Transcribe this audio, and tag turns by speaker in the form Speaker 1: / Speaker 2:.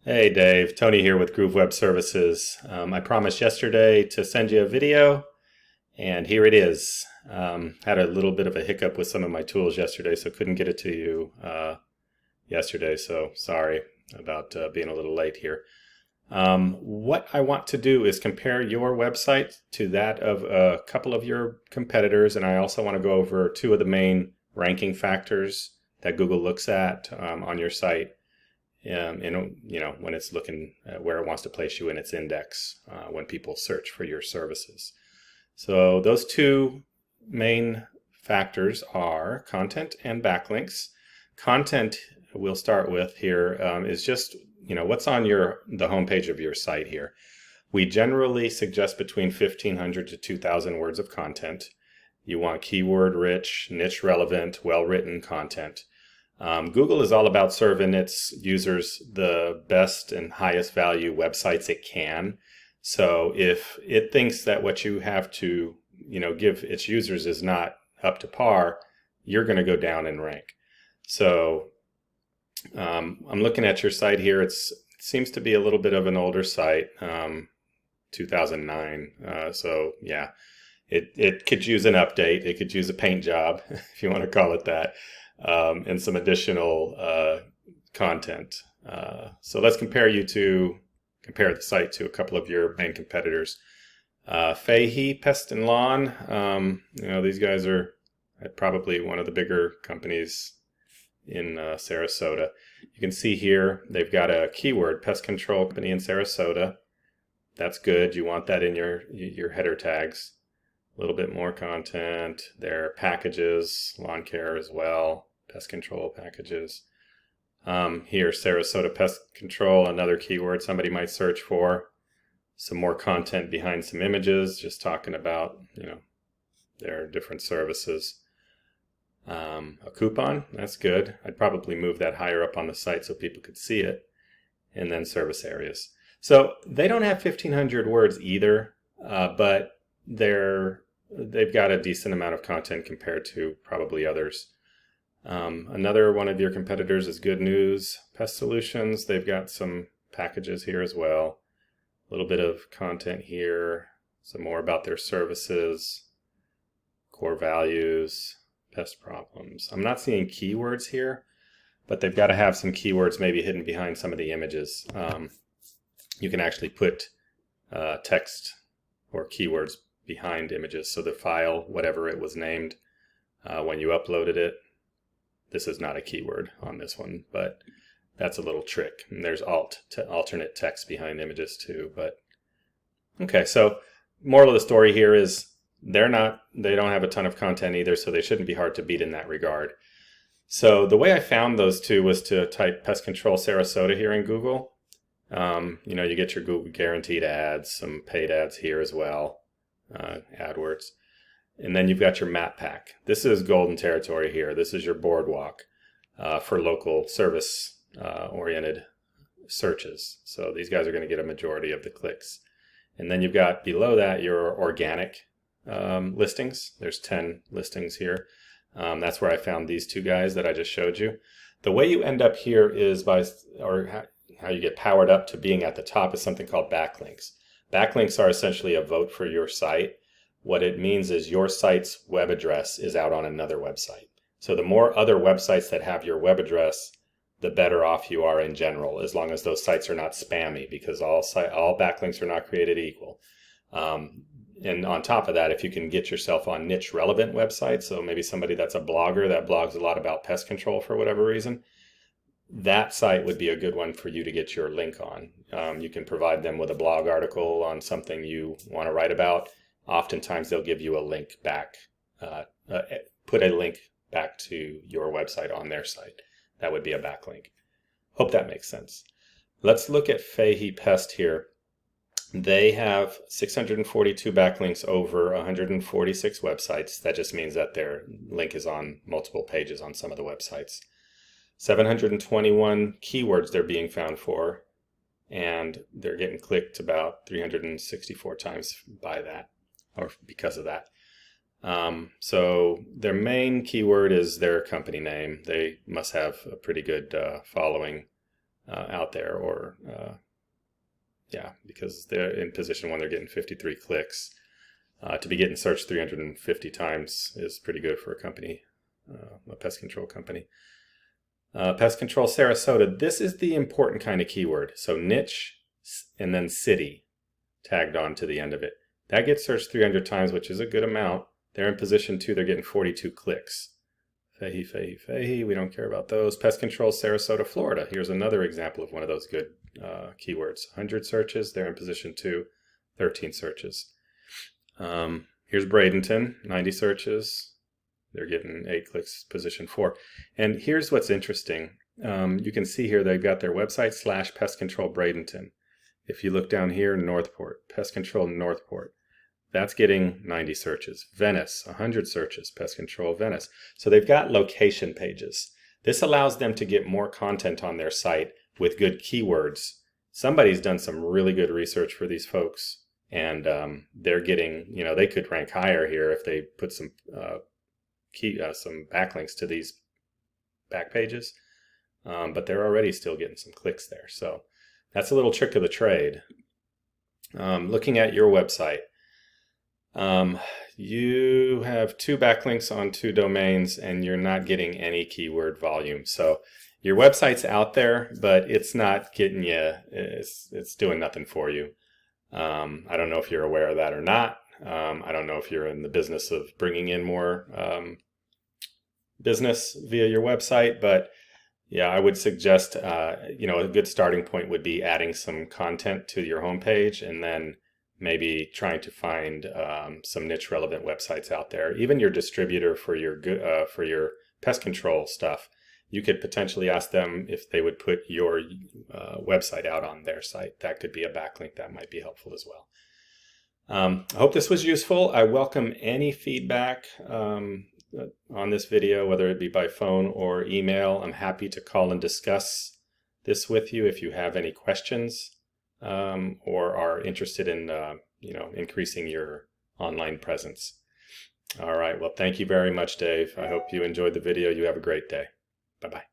Speaker 1: Hey Dave, Tony here with Groove Web Services. I promised yesterday to send you a video, and here it is. Had a little bit of a hiccup with some of my tools yesterday, so couldn't get it to you yesterday, so sorry about being a little late here. What I want to do is compare your website to that of a couple of your competitors, and I also want to go over two of the main ranking factors that Google looks at on your site when it's looking at where it wants to place you in its index when people search for your services. So those two main factors are content and backlinks. Content we'll start with here is just what's on the homepage of your site here. We generally suggest between 1,500 to 2,000 words of content. You want keyword rich, niche relevant, well-written content. Google is all about serving its users the best and highest value websites it can. So if it thinks that what you have to, give its users is not up to par, you're going to go down in rank. So I'm looking at your site here. It seems to be a little bit of an older site, 2009. So yeah, it could use an update. It could use a paint job, if you want to call it that. And some additional content. So let's compare the site to a couple of your main competitors. Fahey, Pest and Lawn. These guys are probably one of the bigger companies in Sarasota. You can see here they've got a keyword, pest control company in Sarasota. That's good. You want that in your header tags. A little bit more content. Their packages, lawn care as well. Pest control packages. Here, Sarasota Pest Control, another keyword somebody might search for. Some more content behind some images, just talking about, their different services. A coupon, that's good. I'd probably move that higher up on the site so people could see it. And then service areas. So they don't have 1,500 words either, but they've got a decent amount of content compared to probably others. Another one of your competitors is Good News Pest Solutions. They've got some packages here as well. A little bit of content here, some more about their services, core values, pest problems. I'm not seeing keywords here, but they've got to have some keywords maybe hidden behind some of the images. You can actually put text or keywords behind images. So the file, whatever it was named when you uploaded it, this is not a keyword on this one, but that's a little trick. And there's alternate text behind images too. But okay, so moral of the story here is they don't have a ton of content either, so they shouldn't be hard to beat in that regard. So the way I found those two was to type Pest Control Sarasota here in Google. You get your Google guaranteed ads, some paid ads here as well, AdWords. And then you've got your map pack. This is golden territory here. This is your boardwalk for local service oriented searches. So these guys are going to get a majority of the clicks. And then you've got below that your organic listings. There's 10 listings here. That's where I found these two guys that I just showed you. The way you end up here is how you get powered up to being at the top is something called backlinks. Backlinks are essentially a vote for your site. What it means is your site's web address is out on another website. So the more other websites that have your web address, the better off you are in general, as long as those sites are not spammy, because all backlinks are not created equal. And on top of that, if you can get yourself on niche relevant websites, so maybe somebody that's a blogger that blogs a lot about pest control for whatever reason, that site would be a good one for you to get your link on. You can provide them with a blog article on something you want to write about. Oftentimes they'll give you a link back, put a link back to your website on their site. That would be a backlink. Hope that makes sense. Let's look at Fahey Pest here. They have 642 backlinks over 146 websites. That just means that their link is on multiple pages on some of the websites. 721 keywords they're being found for, and they're getting clicked about 364 times by that, or because of that. So their main keyword is their company name. They must have a pretty good following out there, or yeah, because they're in position when they're getting 53 clicks. To be getting searched 350 times is pretty good for a company, a pest control company. Pest control Sarasota, this is the important kind of keyword. So niche and then city tagged on to the end of it. That gets searched 300 times, which is a good amount. They're in position 2, they're getting 42 clicks. Fahey, we don't care about those. Pest control Sarasota, Florida. Here's another example of one of those good keywords. 100 searches, they're in position 2, 13 searches. Here's Bradenton, 90 searches, they're getting 8 clicks, position 4. And here's what's interesting. You can see here they've got their website / Pest Control Bradenton. If you look down here, Northport, Pest Control Northport, that's getting 90 searches. Venice, 100 searches, Pest Control Venice. So they've got location pages. This allows them to get more content on their site with good keywords. Somebody's done some really good research for these folks. And they're getting, you know, they could rank higher here if they put some some backlinks to these back pages. But they're already still getting some clicks there. So that's a little trick of the trade. Looking at your website, you have 2 backlinks on 2 domains and you're not getting any keyword volume. So your website's out there, but it's not getting you, it's doing nothing for you. I don't know if you're aware of that or not. I don't know if you're in the business of bringing in more business via your website, but yeah, I would suggest, you know, a good starting point would be adding some content to your homepage and then maybe trying to find some niche relevant websites out there. Even your distributor for your pest control stuff, you could potentially ask them if they would put your website out on their site. That could be a backlink that might be helpful as well. I hope this was useful. I welcome any feedback on this video, whether it be by phone or email. I'm happy to call and discuss this with you if you have any questions or are interested in you know, increasing your online presence. All right, well, thank you very much, Dave. I hope you enjoyed the video. You have a great day. Bye-bye.